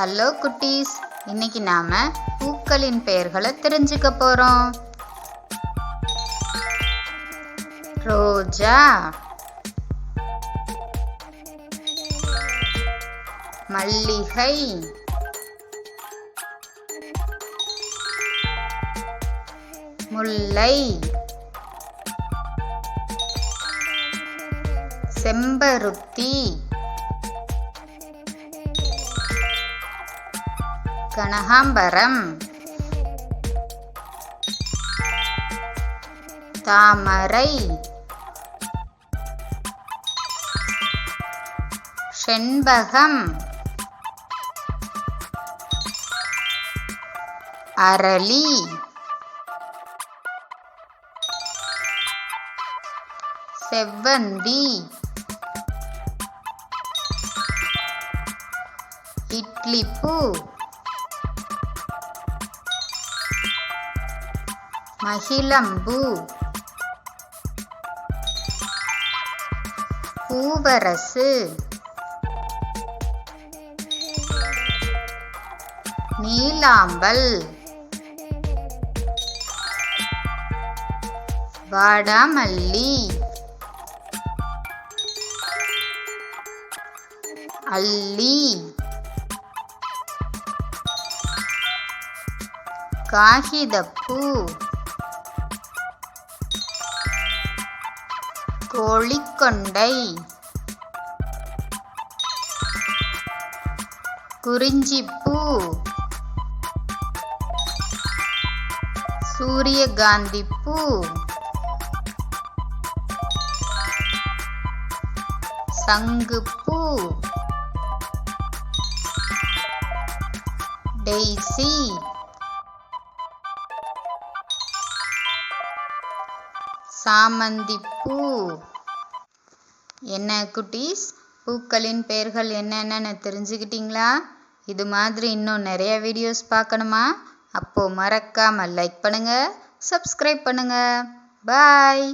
Hello குட்டீஸ், இன்னைக்கு நாம பூக்களின் பெயர்களை தெரிஞ்சுக்க போறோம். ரோஜா, மல்லிகை, முல்லை, செம்பருத்தி, கனகாம்பரம், தாமரை, செண்பகம், அரளி, செவ்வந்தி, இட்லிப்பூ, மகிழம்பூ, பூவரசு, நீலாம்பல், வாடாமல்லி, அல்லி, காகிதப்பூ, கோழிக்கொண்டை, குறிஞ்சிப்பூ, சூரியகாந்திப்பூ, சங்குப்பூ, டெய்சி, சாமந்திப்பூ. என்ன குட்டீஸ், பூக்களின் பெயர்கள் என்னென்னு தெரிஞ்சுக்கிட்டீங்களா? இது மாதிரி இன்னும் நிறைய வீடியோஸ் பார்க்கணுமா? அப்போ மறக்காம லைக் பண்ணுங்க, சப்ஸ்கிரைப் பண்ணுங்க. பாய்.